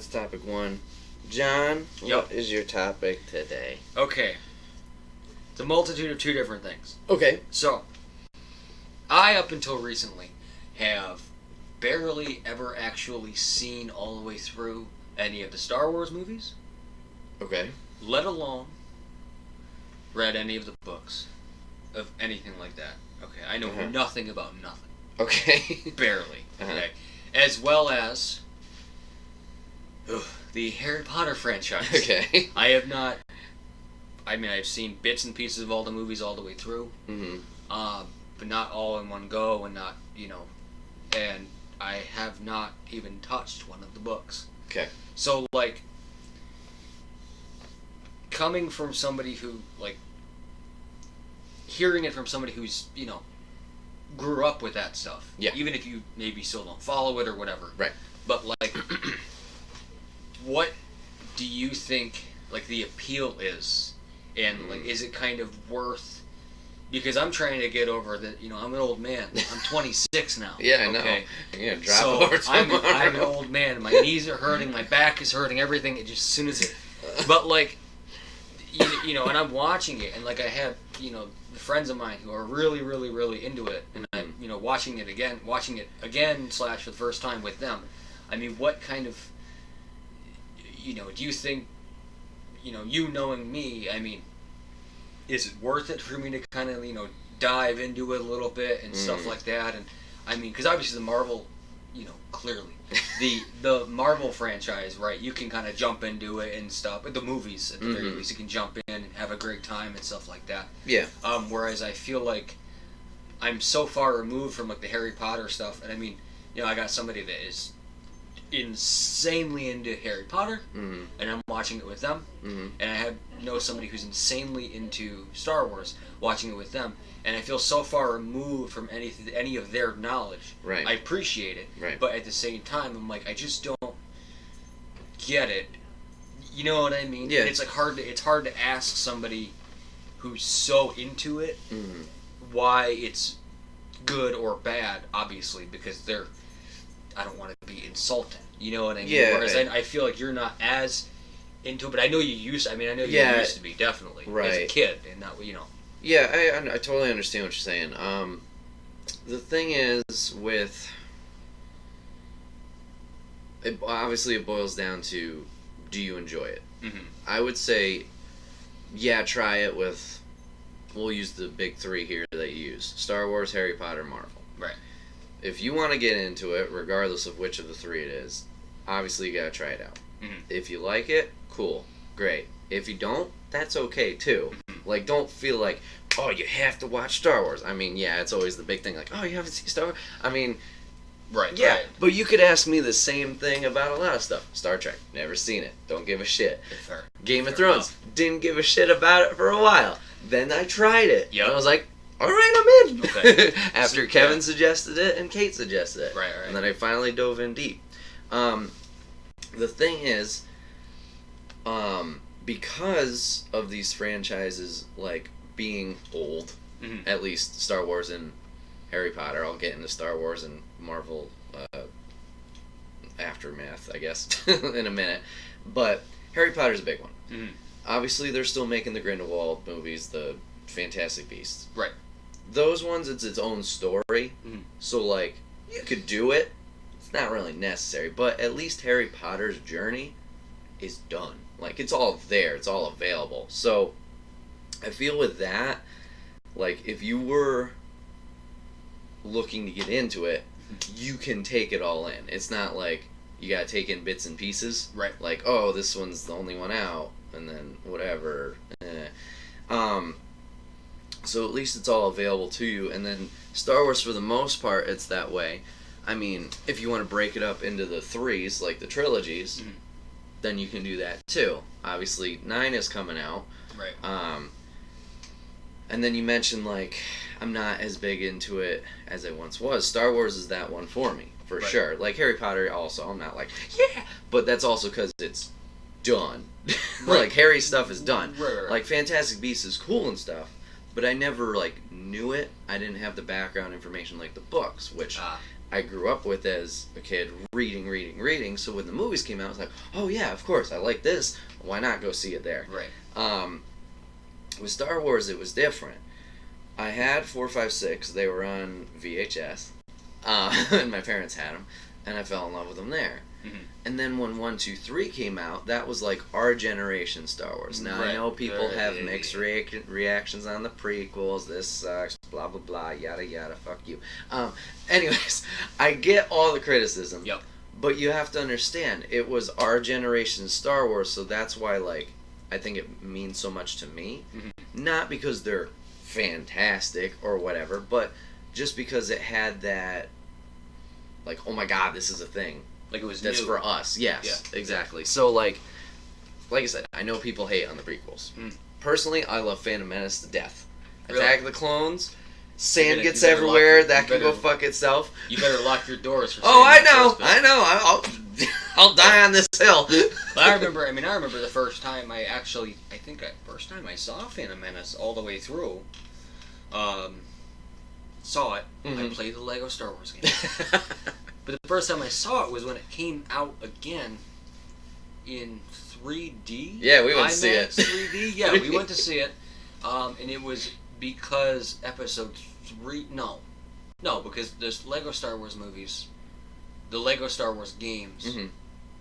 That's topic 1. John, Yep. What is your topic today? Okay. It's a multitude of 2 different things. Okay. So, I, up until recently, have barely ever actually seen all the way through any of the Star Wars movies, Okay. let alone read any of the books of anything like that. Okay, I know nothing about nothing. Okay. Barely. Okay. As well as the Harry Potter franchise. Okay. I have not. I mean, I've seen bits and pieces of all the movies all the way through, but not all in one go, and not, and I have not even touched one of the books. Okay. So, like, coming from somebody who, like, hearing it from somebody who's, grew up with that stuff. Yeah. Even if you maybe still don't follow it or whatever. Right. But, like, what do you think, like, the appeal is? And, like, is it kind of worth... Because I'm trying to get over that, I'm an old man. I'm 26 now. Yeah, I know. Okay? You're gonna drop over tomorrow. I'm an old man. My knees are hurting. My back is hurting. Everything. It just, as soon as it... But, like, and I'm watching it, and, like, I have, friends of mine who are really, really, really into it, and I'm, watching it again / for the first time with them. I mean, what kind of, do you think, you knowing me, I mean, is it worth it for me to kind of, dive into it a little bit and stuff like that? And, I mean, because obviously the Marvel, clearly, the Marvel franchise, right, you can kind of jump into it and stuff, the movies, at the very least, you can jump in and have a great time and stuff like that. Yeah. Whereas I feel like I'm so far removed from, like, the Harry Potter stuff, and I mean, I got somebody that is insanely into Harry Potter, and I'm watching it with them, and I know somebody who's insanely into Star Wars, watching it with them, and I feel so far removed from any of their knowledge. Right. I appreciate it, right. But at the same time, I'm like, I just don't get it. You know what I mean? Yeah. And it's like it's hard to ask somebody who's so into it why it's good or bad, obviously, because I don't want to be insulting. You know what I mean? Yeah. Whereas I feel like you're not as into it, but I know you used. I mean, I know you used to be, definitely, as a kid, and that Yeah, I totally understand what you're saying. The thing is with it, obviously it boils down to, do you enjoy it? I would say, yeah, try it with. We'll use the big 3 here that you use: Star Wars, Harry Potter, Marvel. Right. If you want to get into it, regardless of which of the 3 it is, obviously you gotta try it out. If you like it, cool, great. If you don't, that's okay too. Like, don't feel like, oh, you have to watch Star Wars. I mean, yeah, it's always the big thing, like, oh, you haven't seen Star Wars? I mean, right. Yeah, right. But you could ask me the same thing about a lot of stuff. Star Trek, never seen it, don't give a shit. Fair. Game of Thrones, didn't give a shit about it for a while. Then I tried it. Yep. And I was like, all right, I'm in. Okay. After Kevin suggested it and Kate suggested it. Right. And then I finally dove in deep. The thing is, because of these franchises, like, being old, at least Star Wars and Harry Potter, I'll get into Star Wars and Marvel aftermath, I guess, in a minute. But Harry Potter's a big one. Obviously, they're still making the Grindelwald movies, the Fantastic Beasts. Right. Those ones, it's its own story. So, like, you could do it. It's not really necessary. But at least Harry Potter's journey is done. Like, it's all there. It's all available. So, I feel with that, like, if you were looking to get into it, you can take it all in. It's not like you gotta take in bits and pieces. Right. Like, oh, this one's the only one out, and then whatever. So at least it's all available to you. And then Star Wars, for the most part, it's that way. I mean, if you want to break it up into the 3s, like the trilogies, then you can do that too. Obviously, 9 is coming out. Right. And then you mentioned, like, I'm not as big into it as I once was. Star Wars is that one for me, for sure. Like, Harry Potter also, I'm not like, yeah! But that's also because it's done. Like, Harry stuff is done. Right. Like, Fantastic Beasts is cool and stuff, but I never, like, knew it. I didn't have the background information like the books, which I grew up with as a kid, reading. So when the movies came out, I was like, oh yeah, of course, I like this. Why not go see it there? Right. With Star Wars, it was different. I had 4, 5, 6. They were on VHS, and my parents had them, and I fell in love with them there. Mm-hmm. And then when 1, 2, 3 came out, that was like our generation Star Wars. Now I know people have mixed reactions on the prequels. This sucks. Blah blah blah. Yada yada. Fuck you. Anyways, I get all the criticism. Yep. But you have to understand, it was our generation Star Wars, so that's why I think it means so much to me. Mm-hmm. Not because they're fantastic or whatever, but just because it had that, oh my god, this is a thing. Like it was That's new. for us. Yes, Yeah. exactly. So like I said, I know people hate on the prequels. Personally, I love Phantom Menace to death. Really? Attack of the Clones. Sand You gets better everywhere. That can go fuck itself. You better lock your doors for Oh, seeing the first film. I'll die on this hill. But I remember the first time first time I saw Phantom Menace all the way through. Saw it. Mm-hmm. I played the Lego Star Wars game. But the first time I saw it was when it came out again in 3D. Yeah, we went to see it. 3D. Yeah, we went to see it. And it was because episode 3... No, because there's Lego Star Wars movies. The Lego Star Wars games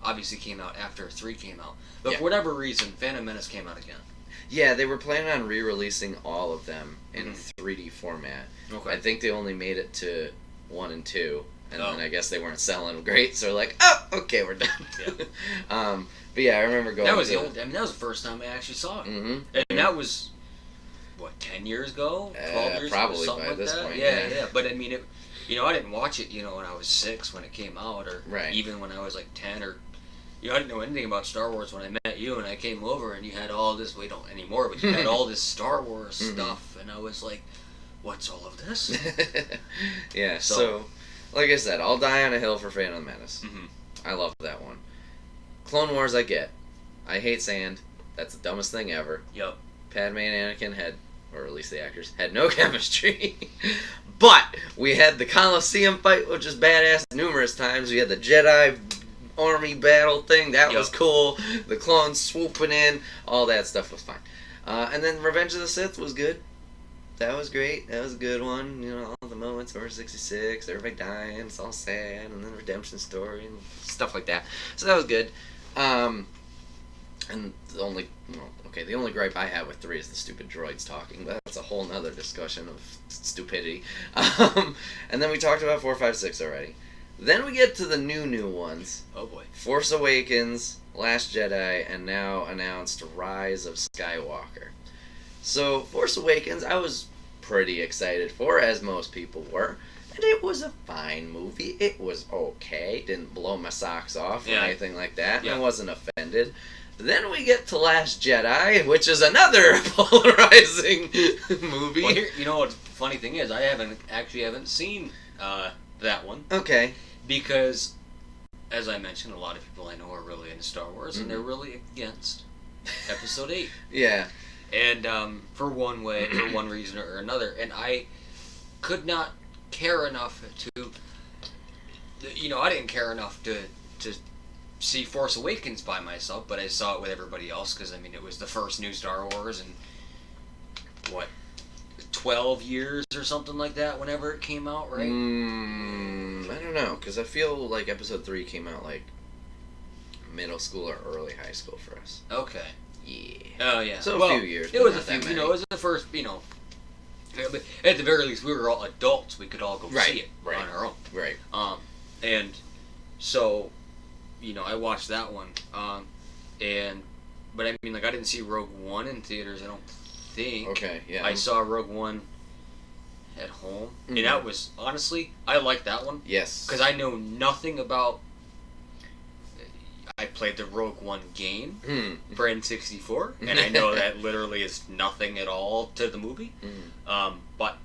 obviously came out after 3 came out. But for whatever reason, Phantom Menace came out again. Yeah, they were planning on re-releasing all of them in 3D format. Okay. I think they only made it to 1 and 2. And then I guess they weren't selling great, so they're like, oh, okay, we're done. Yeah. But yeah, I remember going. That was that was the first time I actually saw it, and that was 10 years ago, 12 years probably ago, something by like this that. point. Yeah. But I mean, I didn't watch it, when I was 6 when it came out, or even when I was 10, or I didn't know anything about Star Wars when I met you, and I came over and you had all this. We don't anymore, but you had all this Star Wars stuff, and I was like, what's all of this? Yeah. So, like I said, I'll die on a hill for Phantom Menace. I love that one. Clone Wars, I get. I hate sand. That's the dumbest thing ever. Yep. Padme and Anakin had, or at least the actors, had no chemistry. But we had the Colosseum fight, which is badass numerous times. We had the Jedi army battle thing. That was cool. The clones swooping in. All that stuff was fine. And then Revenge of the Sith was good. That was great. That was a good one. All the moments, Order 66, everybody dying, it's all sad, and then redemption story and stuff like that. So that was good. And the only gripe I have with 3 is the stupid droids talking, but that's a whole nother discussion of stupidity. And then we talked about 4, 5, 6 already. Then we get to the new ones. Oh boy. Force Awakens, Last Jedi, and now announced Rise of Skywalker. So, Force Awakens, I was pretty excited for, as most people were. And it was a fine movie. It was okay. Didn't blow my socks off or anything like that. Yeah. I wasn't offended. Then we get to Last Jedi, which is another polarizing movie. Well, you know what the funny thing is? I haven't seen that one. Okay. Because, as I mentioned, a lot of people I know are really into Star Wars, and they're really against Episode 8. Yeah. And for one reason or another, and I could not care enough to, I didn't care enough to see Force Awakens by myself, but I saw it with everybody else because it was the first new Star Wars in 12 years or something like that. Whenever it came out, right? I don't know, because I feel like Episode 3 came out middle school or early high school for us. Okay. Yeah. Oh yeah. So a few years. It was a few. It was the first. At the very least, we were all adults. We could all go see it on our own. Right. And so, I watched that one. But I didn't see Rogue One in theaters. I don't think. Okay. Yeah. I saw Rogue One at home, and that was honestly, I liked that one. Yes. Because I know nothing about. I played the Rogue One game for N64, and I know that literally is nothing at all to the movie. But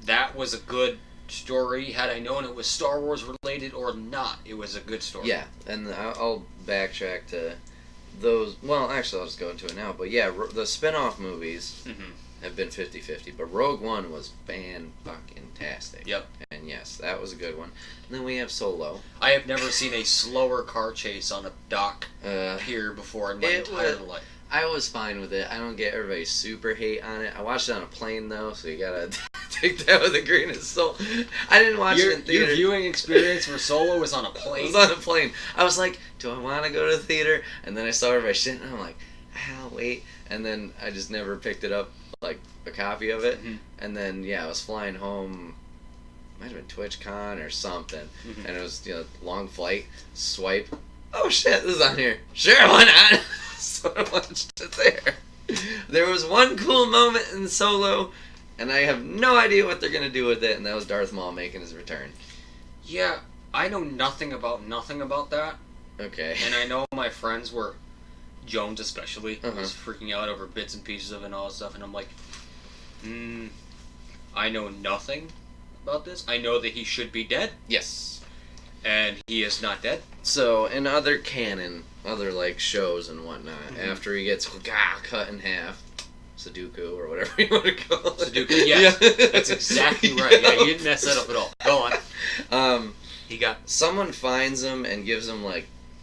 that was a good story. Had I known it was Star Wars related or not, it was a good story. Yeah, and I'll backtrack to those. Well, actually, I'll just go into it now. But yeah, the spin-off movies have been 50-50, but Rogue One was fan-fucking-tastic. Yep. And yes, that was a good one. And then we have Solo. I have never seen a slower car chase on a dock pier before in my entire life. I was fine with it. I don't get everybody's super hate on it. I watched it on a plane, though, so you gotta take that with a grain of salt. I didn't watch it in theater. Your viewing experience for Solo was on a plane? It was on a plane. I was like, do I want to go to the theater? And then I saw everybody shitting, and I'm like, I'll wait. And then I just never picked it up, like, a copy of it. Mm-hmm. And then, yeah, I was flying home. Might have been TwitchCon or something. Mm-hmm. And it was, long flight. Swipe. Oh, shit, this is on here. Sure, why not? So I watched it there. There was one cool moment in Solo, and I have no idea what they're going to do with it, and that was Darth Maul making his return. Yeah, I know nothing about that. Okay. And I know my friends were, Jones especially, was freaking out over bits and pieces of it and all that stuff, and I'm like, I know nothing about this. I know that he should be dead. Yes. And he is not dead. So, in other canon, other, shows and whatnot, after he gets cut in half, Sudoku, or whatever you want to call it. Sudoku, yeah. That's exactly right. Yeah, you didn't mess that up at all. Go on. Someone finds him and gives him,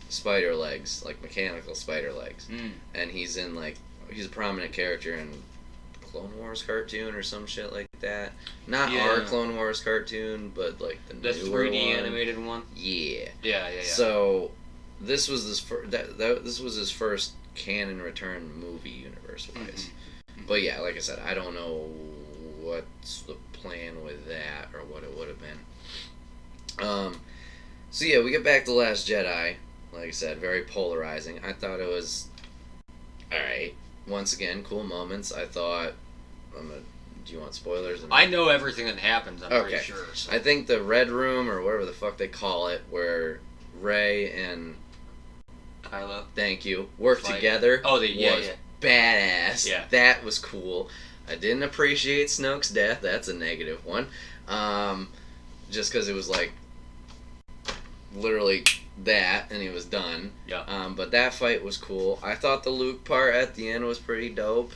spider legs, mechanical spider legs. And he's in, he's a prominent character in Clone Wars cartoon or some shit like that. Not our Clone Wars cartoon, but the newer 3D one. animated one. Yeah. Yeah. So this was this was his first canon return movie universe wise. But yeah, like I said, I don't know what's the plan with that or what it would have been. So yeah, we get back to Last Jedi. Like I said, very polarizing. I thought it was alright. Once again, cool moments. I thought, do you want spoilers? I know everything that happens, I'm pretty sure. So. I think the Red Room, or whatever the fuck they call it, where Rey and Kylo, thank you, work together. Oh, was badass. Yeah. That was cool. I didn't appreciate Snoke's death. That's a negative one. Just because it was literally that, and he was done. Yeah. But that fight was cool. I thought the Luke part at the end was pretty dope.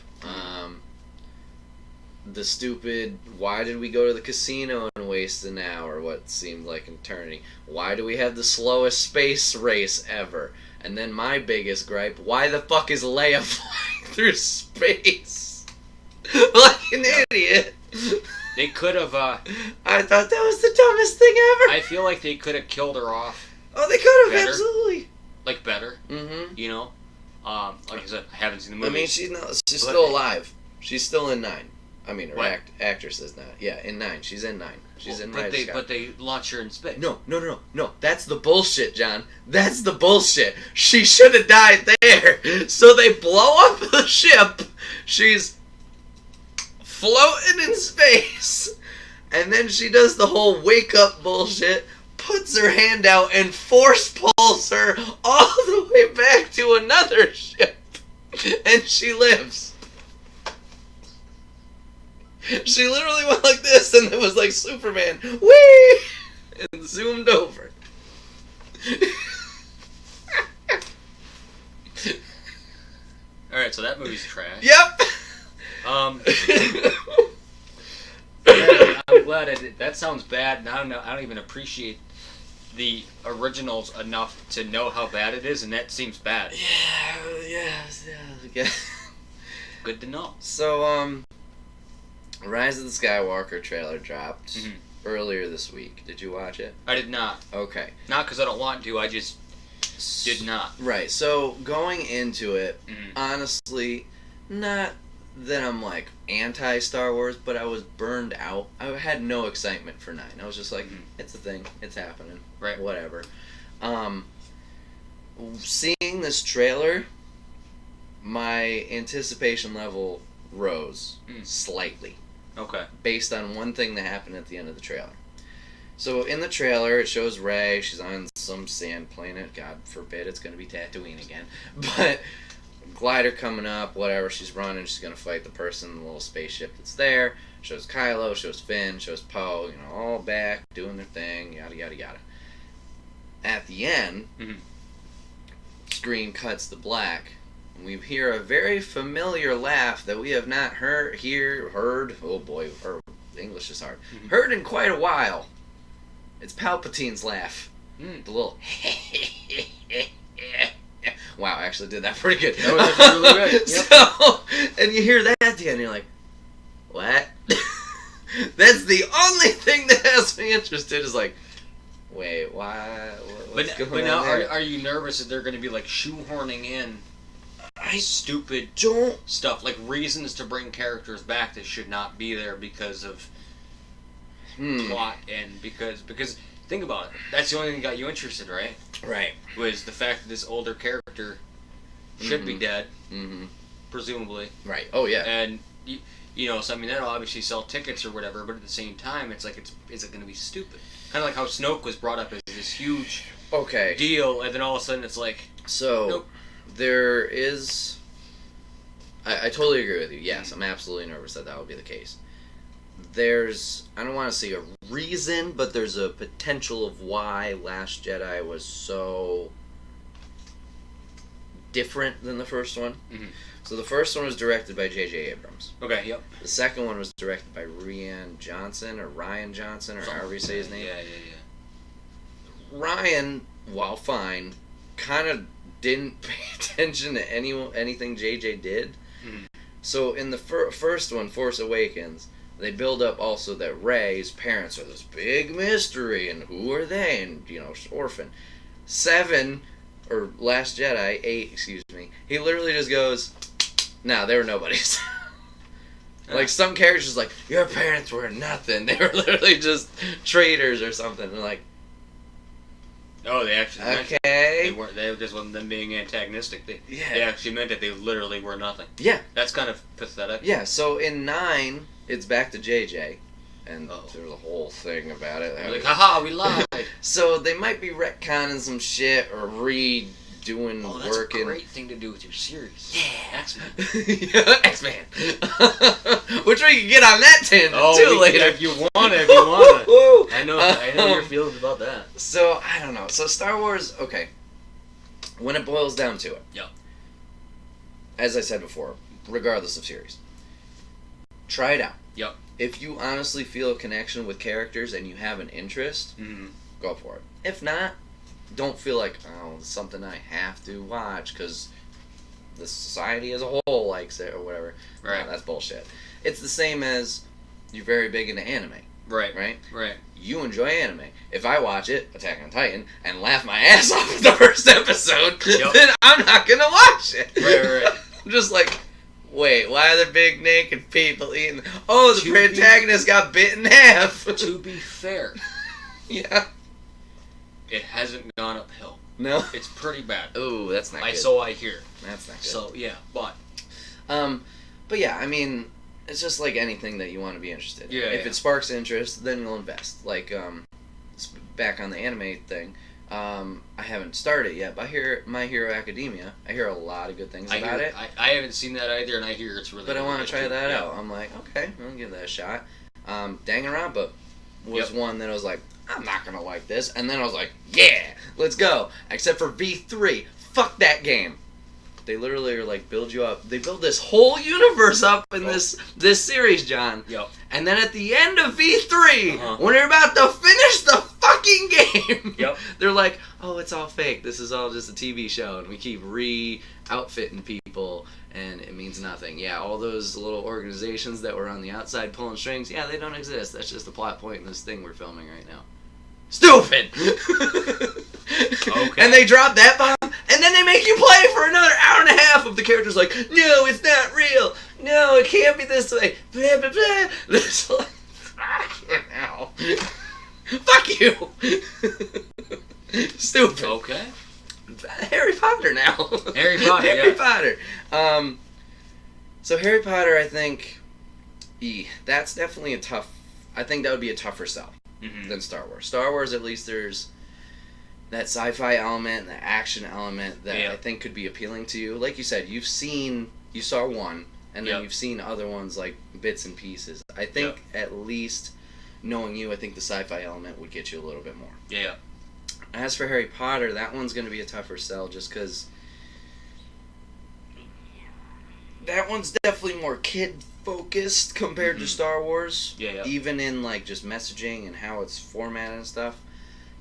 The stupid, why did we go to the casino and waste an hour, what seemed like an eternity? Why do we have the slowest space race ever? And then my biggest gripe, why the fuck is Leia flying through space? Like an idiot. They could have, I thought that was the dumbest thing ever. I feel like they could have killed her off. Oh, they could have, better. Absolutely. Better. Mm-hmm. Like I said, I haven't seen the movie. I mean, she's still alive. She's still in 9. I mean, her actress is not. Yeah, in 9. She's in 9. She's in 9. But they launch her in space. No. That's the bullshit, John. That's the bullshit. She should have died there. So they blow up the ship. She's floating in space. And then she does the whole wake up bullshit, puts her hand out, and force pulls her all the way back to another ship. And she lives. She literally went like this, and it was like Superman. Whee! And zoomed over. Alright, so that movie's trash. Yep! Yeah, I'm glad I did. That sounds bad, and I don't even appreciate the originals enough to know how bad it is, and that seems bad. Yeah. Good to know. So, Rise of the Skywalker trailer dropped earlier this week. Did you watch it? I did not. Okay. Not because I don't want to, I just did not. Right, so going into it, honestly, not that I'm anti-Star Wars, but I was burned out. I had no excitement for 9. I was just like, it's a thing, it's happening, right? Whatever. Seeing this trailer, my anticipation level rose slightly. Okay. Based on one thing that happened at the end of the trailer. So in the trailer, it shows Rey. She's on some sand planet. God forbid it's going to be Tatooine again. But glider coming up, whatever. She's running. She's going to fight the person in the little spaceship that's there. Shows Kylo, shows Finn, shows Poe. All back, doing their thing, yada, yada, yada. At the end, screen cuts to black, We hear a very familiar laugh that we have not heard. Oh boy, our English is hard. Heard in quite a while. It's Palpatine's laugh. The little. Wow, I actually did that pretty good. That was actually really good. Yep. So, and you hear that at the end, and you're like, what? That's the only thing that has me interested. Is like, wait, why? What's going on now, there? are you nervous that they're going to be like shoehorning in stupid stuff, like reasons to bring characters back that should not be there because of plot and because think about it. That's the only thing that got you interested, right? Right. Was the fact that this older character should be dead, presumably. Right. Oh yeah. And you know, so I mean, that'll obviously sell tickets or whatever, but at the same time, it's like, is it going to be stupid? Kind of like how Snoke was brought up as this huge deal, and then all of a sudden it's like, so nope. There is. I totally agree with you. Yes, I'm absolutely nervous that would be the case. There's, I don't want to say a reason, but there's a potential of why Last Jedi was so different than the first one. So the first one was directed by J.J. Abrams. Okay, yep. The second one was directed by Ryan Johnson, or however you say his name. Yeah. Ryan, while fine, kind of didn't pay attention to anything J.J. did. So in the first one, Force Awakens, they build up also that Rey's parents are this big mystery, and who are they? And, you know, she's orphan. 7, or Last Jedi, 8, excuse me, he literally just goes, nah, they were nobodies. Like, some characters like, your parents were nothing. They were literally just traitors or something. And like, oh, they actually meant okay. They just wasn't them being antagonistic. They Yeah. actually meant that they literally were nothing. Yeah. That's kind of pathetic. Yeah, so in 9, it's back to JJ. And there's a whole thing about it. Like, haha, we lied. So they might be retconning some shit or redoing that's work. a great thing to do with your series. Yeah. X-Men. Yeah, X-Men. Which we can get on that tangent too later. If you want to. I know your feelings about that. So, I don't know. So Star Wars, okay. When it boils down to it. Yep. As I said before, regardless of series. Try it out. Yep. If you honestly feel a connection with characters and you have an interest, go for it. If not, don't feel like, oh, it's something I have to watch because the society as a whole likes it or whatever. Right. No, that's bullshit. It's the same as you're very big into anime. Right. Right. You enjoy anime. If I watch it, Attack on Titan, and laugh my ass off at the first episode, then I'm not gonna watch it. Right. I'm just like, wait, why are there big naked people eating? Oh, the protagonist got bit in half. To be fair. Yeah. It hasn't gone uphill. No? It's pretty bad. Ooh, that's not good. So I hear. That's not good. So, yeah, but yeah, I mean, it's just like anything that you want to be interested in. Yeah, if it sparks interest, then you'll invest. Like, back on the anime thing, I haven't started yet, but I hear My Hero Academia. I hear a lot of good things about it. I haven't seen that either, and I hear it's really But I want to try that out. out. I'm like, okay, I'll give that a shot. Danganronpa was one that I was like, I'm not going to like this. And then I was like, yeah, let's go. Except for V3. Fuck that game. They literally are like, build you up. They build this whole universe up in this series, John. Yep. And then at the end of V3, when they're about to finish the fucking game, they're like, oh, it's all fake. This is all just a TV show. And we keep re-outfitting people, and it means nothing. Yeah, all those little organizations that were on the outside pulling strings, yeah, they don't exist. That's just a plot point in this thing we're filming right now. Stupid! Okay. And they drop that bomb, and then they make you play for another hour and a half of the characters like, no, it's not real. No, it can't be this way. Blah, blah, blah. It's like, fucking hell. Fuck you. Stupid. Okay. Harry Potter now. Harry Potter, Harry Potter. So Harry Potter, I think, that's definitely I think that would be a tougher sell than Star Wars. Star Wars, at least there's that sci-fi element, the action element that I think could be appealing to you. Like you said, you saw one, and then you've seen other ones like bits and pieces. I think at least knowing you, I think the sci-fi element would get you a little bit more. Yeah. As for Harry Potter, that one's going to be a tougher sell just because that one's definitely more kid-focused compared to Star Wars. Yeah. Even in, like, just messaging and how it's formatted and stuff.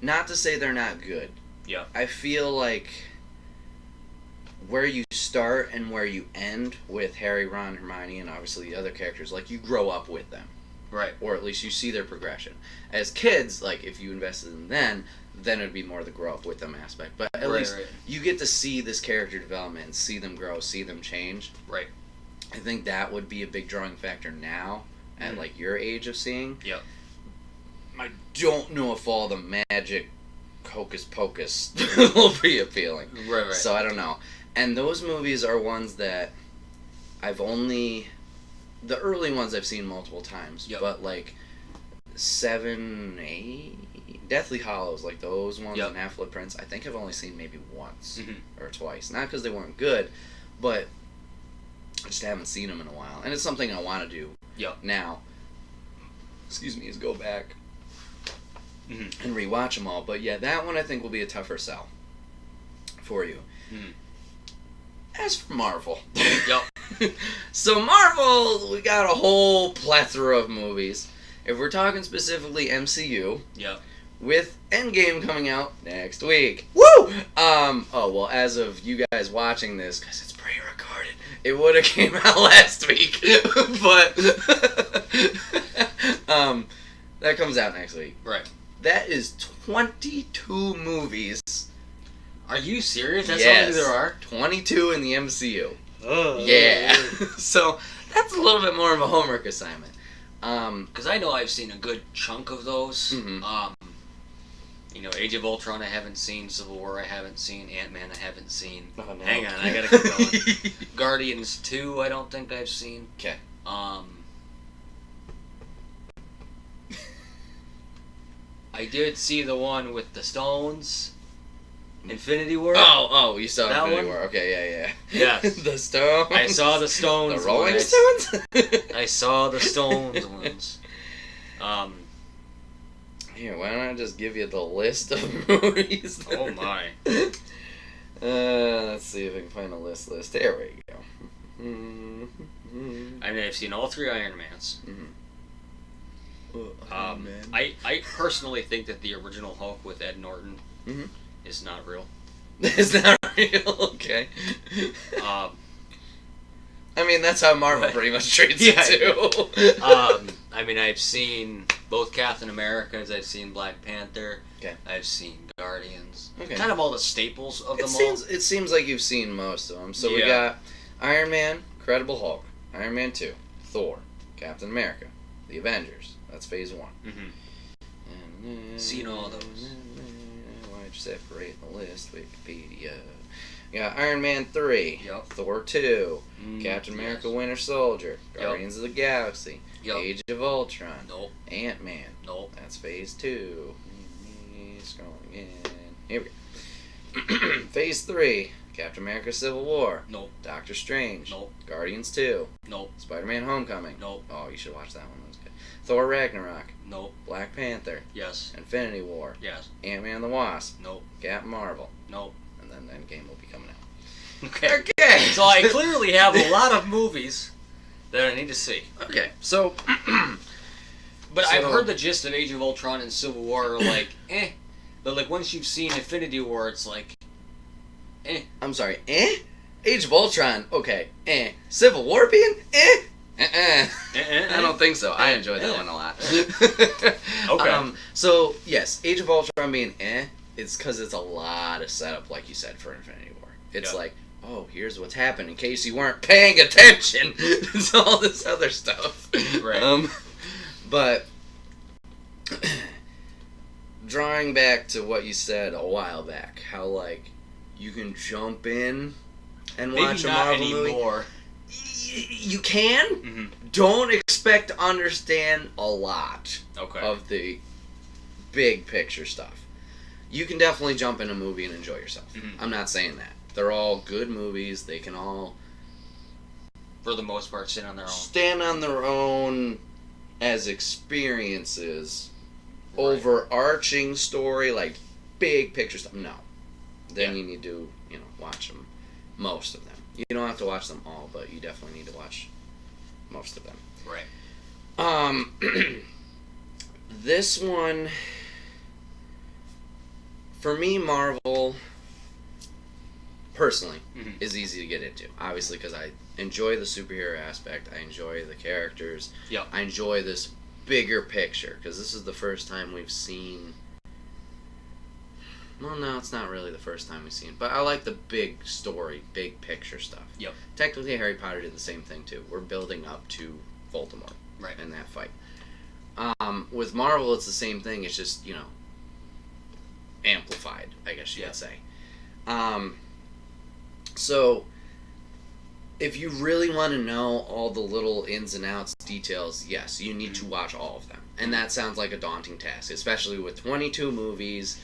Not to say they're not good. Yeah. I feel like where you start and where you end with Harry, Ron, Hermione, and obviously the other characters, like, you grow up with them. Right. Or at least you see their progression. As kids, like, if you invested in them then it would be more the grow up with them aspect. But at least you get to see this character development and see them grow, see them change. Right. I think that would be a big drawing factor now at, like, your age of seeing. Yep. I don't know if all the magic hocus pocus will be appealing. Right. So I don't know. And those movies are ones that the early ones I've seen multiple times. Yep. But, like, 7, 8, Deathly Hallows, like those ones, and Half-Blood Prince, I think I've only seen maybe once or twice. Not because they weren't good, but I just haven't seen them in a while. And it's something I want to do now. Is go back and rewatch them all. But yeah, that one I think will be a tougher sell for you. As for Marvel. So Marvel, we got a whole plethora of movies. If we're talking specifically MCU, with Endgame coming out next week. Woo! As of you guys watching this, because it's pre-recorded, it would have came out last week. But that comes out next week. Right. That is 22 movies. Are you serious? That's how many there are? 22 in the MCU. Yeah. So that's a little bit more of a homework assignment. Because I know I've seen a good chunk of those. Age of Ultron I haven't seen, Civil War I haven't seen, Ant-Man I haven't seen. Oh, no. Hang on, I gotta keep going. Guardians 2 I don't think I've seen. Okay. I did see the one with the stones. Infinity War? Oh, you saw that Infinity one? War. Okay, yeah. Yes. The Stones. I saw the Stones. The Rolling Stones? I saw the Stones ones. Here, why don't I just give you the list of movies? Oh my. Let's see if I can find a list. There we go. I mean, I've seen all 3 Iron Mans. Man. I personally think that the original Hulk with Ed Norton is not real. It's not real, okay. I mean, that's how Marvel pretty much treats it too. I mean, I've seen both Captain Americas, I've seen Black Panther, I've seen Guardians. Okay. Kind of all the staples of them all. It seems like you've seen most of them. So we got Iron Man, Incredible Hulk, Iron Man 2, Thor, Captain America, The Avengers. That's phase 1. Seen all those. Why'd you separate the list? Wikipedia. You got Iron Man 3, Thor 2, Captain America Winter Soldier, Guardians of the Galaxy, Age of Ultron, Ant-Man. That's phase 2. Scrolling again. Here we go. Phase 3, Captain America Civil War. Doctor Strange. Guardians 2. Spider-Man Homecoming. Oh, you should watch that one. That was good. Thor Ragnarok. Black Panther. Yes. Infinity War. Yes. Ant-Man and the Wasp. Captain Marvel. And then Endgame will be coming out. Okay. So I clearly have a lot of movies that I need to see. Okay. So but I've heard the gist of Age of Ultron and Civil War are like, But like once you've seen Infinity War, it's like, I'm sorry, Age of Ultron, okay, Civil War being, I don't think so. I enjoyed that one a lot. Okay. So, yes, Age of Ultron being it's because it's a lot of setup, like you said, for Infinity War. It's like, oh, here's what's happened in case you weren't paying attention to all this other stuff. Right. But drawing back to what you said a while back, how, like, you can jump in and watch a Marvel movie. You can. Don't expect to understand a lot of the big picture stuff. You can definitely jump in a movie and enjoy yourself. I'm not saying that. They're all good movies. They can all, for the most part, stand on their own as experiences. Overarching story, like big picture stuff. No. Then you need to, watch them. Most of them. You don't have to watch them all, but you definitely need to watch most of them. Right. This one, for me, Marvel, personally, is easy to get into. Obviously, because I enjoy the superhero aspect. I enjoy the characters. Yep. I enjoy this bigger picture, because this is the first time we've seen... Well, no, it's not really the first time we've seen it, but I like the big story, big picture stuff. Yep. Technically, Harry Potter did the same thing, too. We're building up to Voldemort in that fight. With Marvel, it's the same thing. It's just, amplified, I guess you could say. So, if you really want to know all the little ins and outs, details, yes, you need to watch all of them. And that sounds like a daunting task, especially with 22 movies,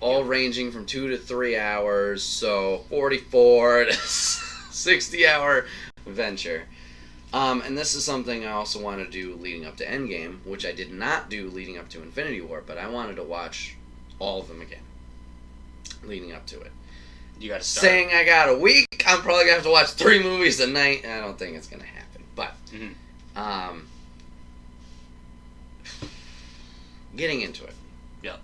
all ranging from 2 to 3 hours, so 44 to 60-hour venture. And this is something I also want to do leading up to Endgame, which I did not do leading up to Infinity War, but I wanted to watch all of them again leading up to it. You got to start. Saying I got a week, I'm probably going to have to watch 3 movies a night. I don't think it's going to happen. But, getting into it. Yeah.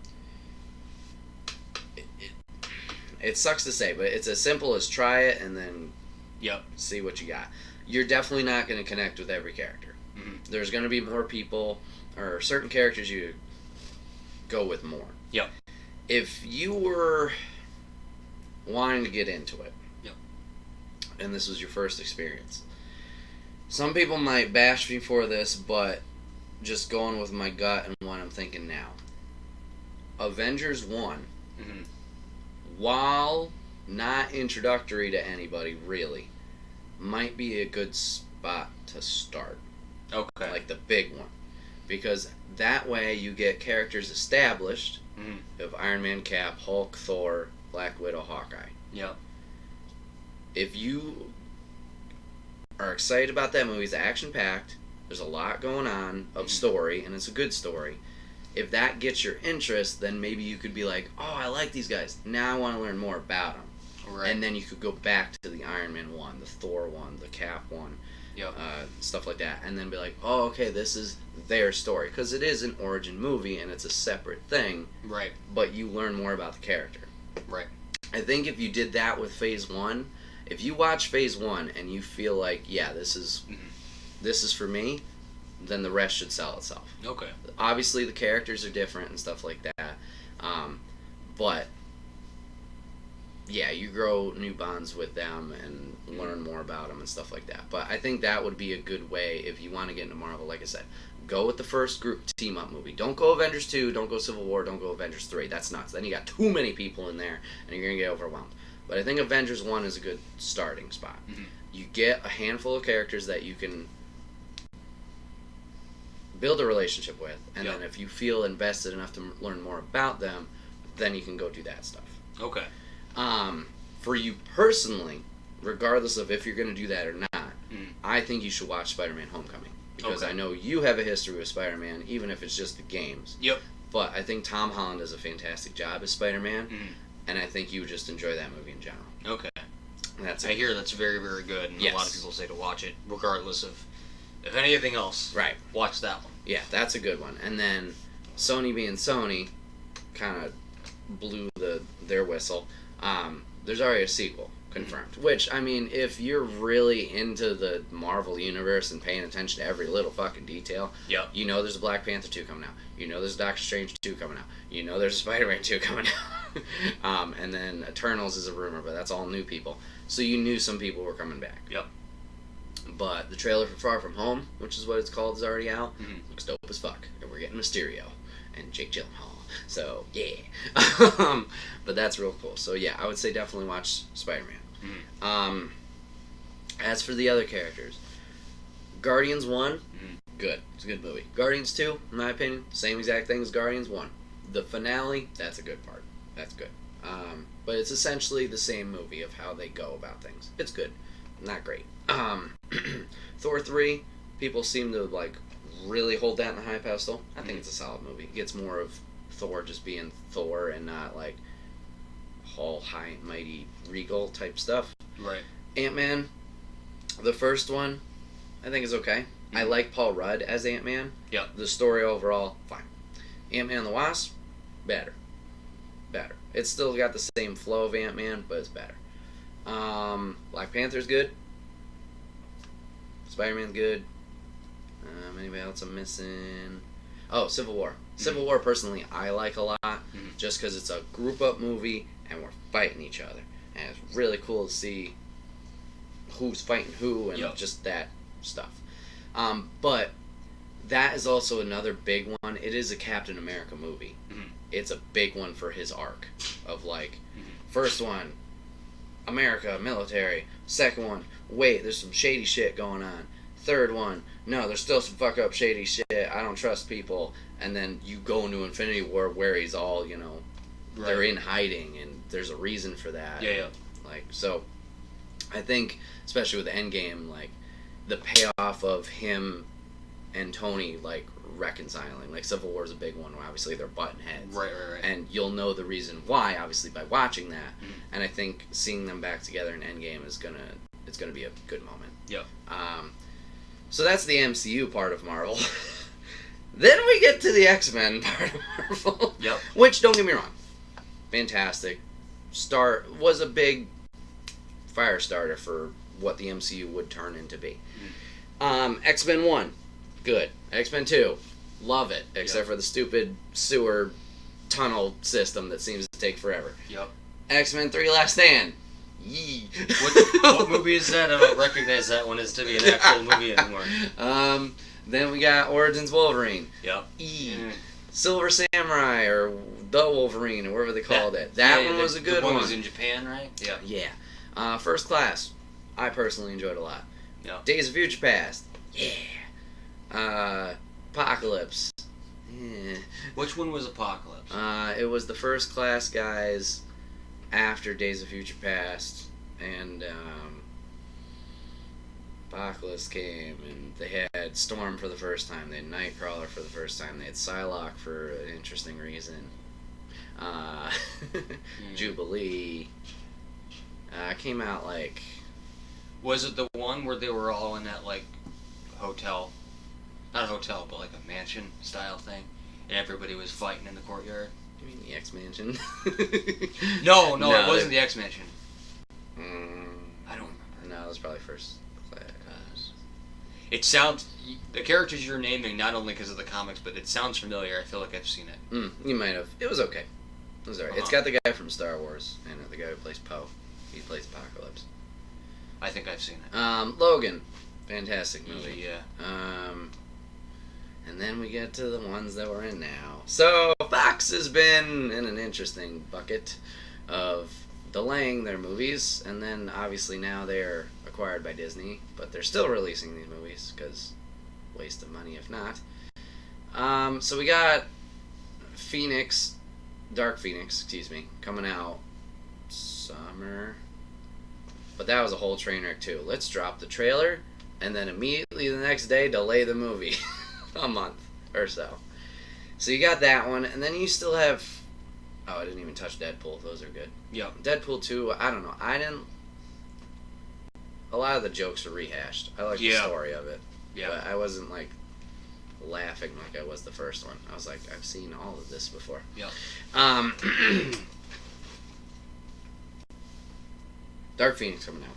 It sucks to say, but it's as simple as try it and then see what you got. You're definitely not going to connect with every character. There's going to be more people, or certain characters you go with more. Yep. If you were wanting to get into it, and this was your first experience, some people might bash me for this, but just going with my gut and what I'm thinking now. Avengers 1, while not introductory to anybody, really, might be a good spot to start. Okay. Like the big one. Because that way you get characters established of Iron Man, Cap, Hulk, Thor, Black Widow, Hawkeye. Yeah. If you are excited about that movie, it's action-packed, there's a lot going on of story, and it's a good story. If that gets your interest, then maybe you could be like, oh, I like these guys. Now I want to learn more about them. Right. And then you could go back to the Iron Man one, the Thor one, the Cap one, stuff like that. And then be like, oh, okay, this is their story. Because it is an origin movie, and it's a separate thing. Right. But you learn more about the character. Right. I think if you did that with Phase 1, if you watch Phase 1 and you feel like, yeah, this is for me, then the rest should sell itself. Okay. Obviously, the characters are different and stuff like that. But, yeah, you grow new bonds with them and learn more about them and stuff like that. But I think that would be a good way if you want to get into Marvel, like I said. Go with the first group team-up movie. Don't go Avengers 2, don't go Civil War, don't go Avengers 3. That's nuts. Then you got too many people in there, and you're going to get overwhelmed. But I think Avengers 1 is a good starting spot. You get a handful of characters that you can build a relationship with, and then if you feel invested enough to learn more about them, then you can go do that stuff. Okay. For you personally, regardless of if you're going to do that or not, I think you should watch Spider-Man Homecoming. Because I know you have a history with Spider-Man, even if it's just the games. Yep. But I think Tom Holland does a fantastic job as Spider-Man, and I think you would just enjoy that movie in general. Okay. I hear that's very, very good, and a lot of people say to watch it, regardless of anything else. Right. Watch that one. Yeah, that's a good one. And then Sony being Sony kind of blew their whistle. There's already a sequel confirmed. Which, I mean, if you're really into the Marvel universe and paying attention to every little fucking detail, you know there's a Black Panther 2 coming out. You know there's a Doctor Strange 2 coming out. You know there's a Spider-Man 2 coming out. And then Eternals is a rumor, but that's all new people. So you knew some people were coming back. Yep. But the trailer for Far From Home, which is what it's called, is already out. Looks dope as fuck. And we're getting Mysterio and Jake Gyllenhaal. So, yeah. But that's real cool. So, yeah, I would say definitely watch Spider-Man. As for the other characters, Guardians 1, good. It's a good movie. Guardians 2, in my opinion, same exact thing as Guardians 1. The finale, that's a good part. That's good. But it's essentially the same movie of how they go about things. It's good. Not great. Thor 3, people seem to, like, really hold that in the high pedestal. I think it's a solid movie. It gets more of Thor just being Thor and not, like, all high, mighty, regal type stuff. Right. Ant-Man, the first one, I think is okay. I like Paul Rudd as Ant-Man. Yeah. The story overall, fine. Ant-Man and the Wasp, better. It's still got the same flow of Ant-Man, but it's better. Black Panther's good. Spider-Man's good. Anybody else I'm missing? Oh, Civil War. Civil War, personally, I like a lot, just because it's a group-up movie, and we're fighting each other. And it's really cool to see who's fighting who, and just that stuff. But that is also another big one. It is a Captain America movie. It's a big one for his arc of, like, first one, America, military. Second one, wait, there's some shady shit going on. Third one, no, there's still some fuck up shady shit. I don't trust people. And then you go into Infinity War where he's all, they're in hiding, and there's a reason for that. Yeah. Like, so, I think, especially with Endgame, like, the payoff of him and Tony, like, reconciling. Like, Civil War is a big one where obviously they're butting heads. Right. And you'll know the reason why, obviously, by watching that. And I think seeing them back together in Endgame is gonna be a good moment. Yeah. So that's the MCU part of Marvel. Then we get to the X-Men part of Marvel. Yep. Which, don't get me wrong, fantastic. Was a big fire starter for what the MCU would turn into be. X-Men 1, good. X-Men 2, love it, except for the stupid sewer tunnel system that seems to take forever. Yep. X-Men 3, Last Stand. Yee. What movie is that? I don't recognize that one as to be an actual movie anymore. Then we got Origins Wolverine. Yep. Silver Samurai, or The Wolverine, or whatever they called it. That one was a good one. The one was in Japan, right? Yeah. Yeah. First Class, I personally enjoyed a lot. Yeah. Days of Future Past. Yeah. Apocalypse. Yeah. Which one was Apocalypse? It was the First Class guys after Days of Future Past, and Apocalypse came, and they had Storm for the first time, they had Nightcrawler for the first time, they had Psylocke for an interesting reason, Jubilee, came out like... Was it the one where they were all in that, like, hotel, not a hotel, but like a mansion style thing, and everybody was fighting in the courtyard? You mean the X-Mansion? No, it wasn't the X-Mansion. I don't remember. No, it was probably First Class. It sounds... The characters you're naming, not only because of the comics, but it sounds familiar. I feel like I've seen it. You might have. It was okay. It was alright. It's got the guy from Star Wars, and the guy who plays Poe. He plays Apocalypse. I think I've seen it. Logan. Fantastic movie. Yeah. And then we get to the ones that we're in now. So, Fox has been in an interesting bucket of delaying their movies, and then obviously now they're acquired by Disney, but they're still releasing these movies, because waste of money if not. So we got Dark Phoenix, coming out summer. But that was a whole train wreck too. Let's drop the trailer, and then immediately the next day delay the movie. A month or so. So you got that one, and then you still have... Oh, I didn't even touch Deadpool. Those are good. Yeah. Deadpool 2, I don't know. A lot of the jokes are rehashed. I like the story of it. Yeah. But I wasn't, like, laughing like I was the first one. I was like, I've seen all of this before. Yeah. Dark Phoenix coming out.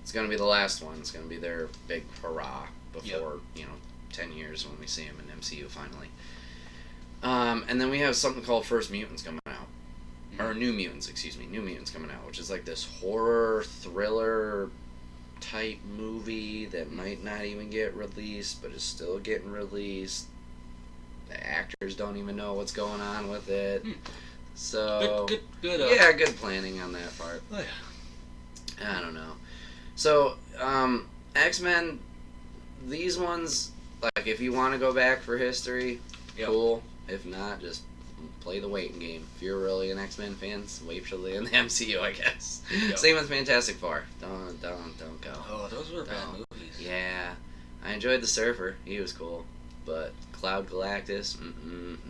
It's going to be the last one. It's going to be their big hurrah before, 10 years when we see him in MCU finally. And then we have something called First Mutants coming out. Or New Mutants coming out, which is like this horror thriller type movie that might not even get released, but is still getting released. The actors don't even know what's going on with it. So good. Good planning on that part. Oh, yeah. I don't know. So X-Men, these ones, like, if you want to go back for history, cool. If not, just play the waiting game. If you're really an X-Men fan, wait till the end of the MCU, I guess. Yep. Same with Fantastic Four. Don't go. Oh, those were bad movies. Yeah. I enjoyed the Surfer. He was cool. But Cloud Galactus,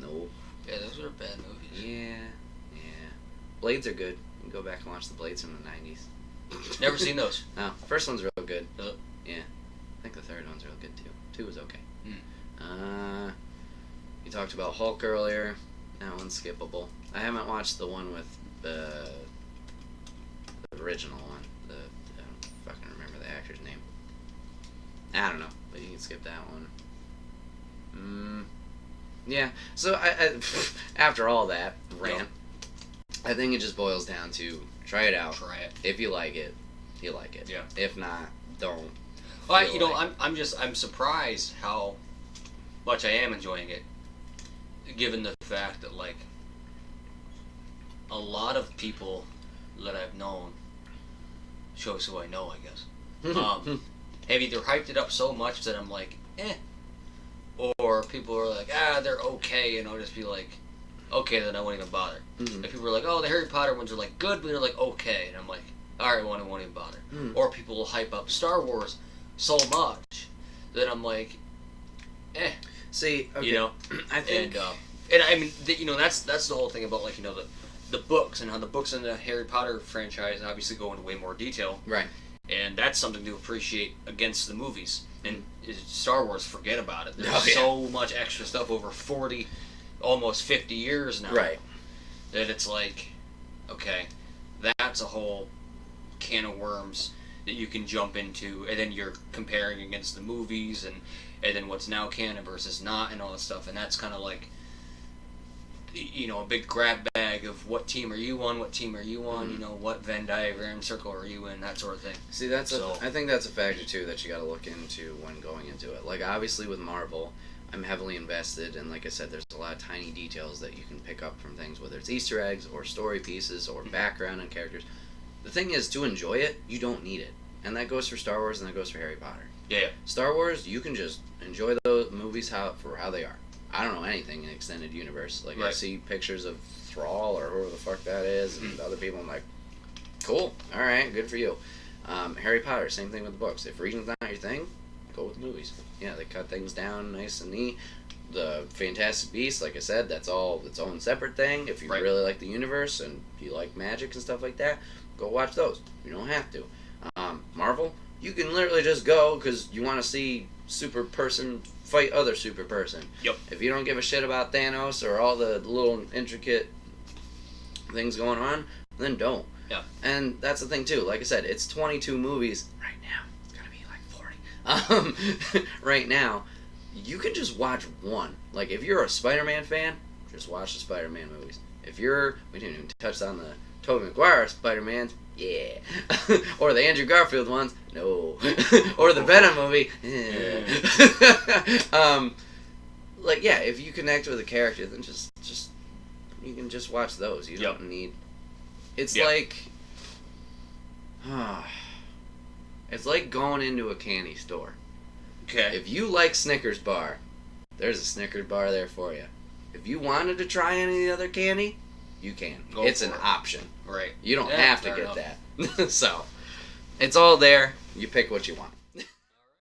no. Yeah, those were bad movies. Yeah. Blades are good. You can go back and watch the Blades from the 90s. Never seen those. No, first one's real good. Uh, Yeah, I think the third one's real good too. 2 was okay. Hmm. You talked about Hulk earlier. That one's skippable. I haven't watched the one with the original one. I don't fucking remember the actor's name. I don't know, but you can skip that one. Yeah. So I after all that rant, I think it just boils down to try it out. Try it. If you like it, you like it. Yeah. If not, don't. Well, feel like- I'm surprised how much I am enjoying it, given the fact that like a lot of people that I've known, shows who I know, I guess, have either hyped it up so much that I'm like, or people are like, they're okay, and I'll just be like, okay, then I won't even bother. Mhm. Like people are like, oh, the Harry Potter ones are like good, but they're like okay, and I'm like, all right, well, I won't even bother. Or people will hype up Star Wars so much that I'm like, See, okay. you know, I think. and I mean, that's the whole thing about like the books and how the books in the Harry Potter franchise obviously go into way more detail. Right. And that's something to appreciate against the movies. And Star Wars, forget about it. There's yeah. so much extra stuff over 40, almost 50 years now. Right. That it's like, okay, that's a whole can of worms that you can jump into, and then you're comparing against the movies, and then what's now canon versus not, and all that stuff. And that's kind of like, a big grab bag of what team are you on, what team are you on, what Venn diagram circle are you in, that sort of thing. See, I think that's a factor too that you got to look into when going into it. Like obviously with Marvel, I'm heavily invested, and like I said, there's a lot of tiny details that you can pick up from things, whether it's Easter eggs or story pieces or background and characters. The thing is, to enjoy it, you don't need it, and that goes for Star Wars and that goes for Harry Potter. Yeah. Star Wars, you can just enjoy those movies for how they are. I don't know anything in extended universe. Like I see pictures of Thrall or whoever the fuck that is, and other people. I'm like, cool, all right, good for you. Harry Potter, same thing with the books. If reading's not your thing, go with the movies. Yeah, they cut things down nice and neat. The Fantastic Beasts, like I said, that's all its own separate thing. If you really like the universe and you like magic and stuff like that, go watch those. You don't have to. Marvel, you can literally just go because you want to see super person fight other super person. Yep. If you don't give a shit about Thanos or all the little intricate things going on, then don't. Yeah. And that's the thing too. Like I said, it's 22 movies right now. It's gonna be like 40. Right now, you can just watch one. Like if you're a Spider-Man fan, just watch the Spider-Man movies. If we didn't even touch on the Tobey Maguire Spider-Man. Yeah. Or the Andrew Garfield ones. No. Or the Venom movie. Like, yeah, if you connect with a character, then just you can just watch those. You don't need... It's like... it's like going into a candy store. Okay. If you like Snickers bar, there's a Snickers bar there for you. If you wanted to try any of the other candy, you can. It's an option. Right. You don't have to get that. So, it's all there. You pick what you want.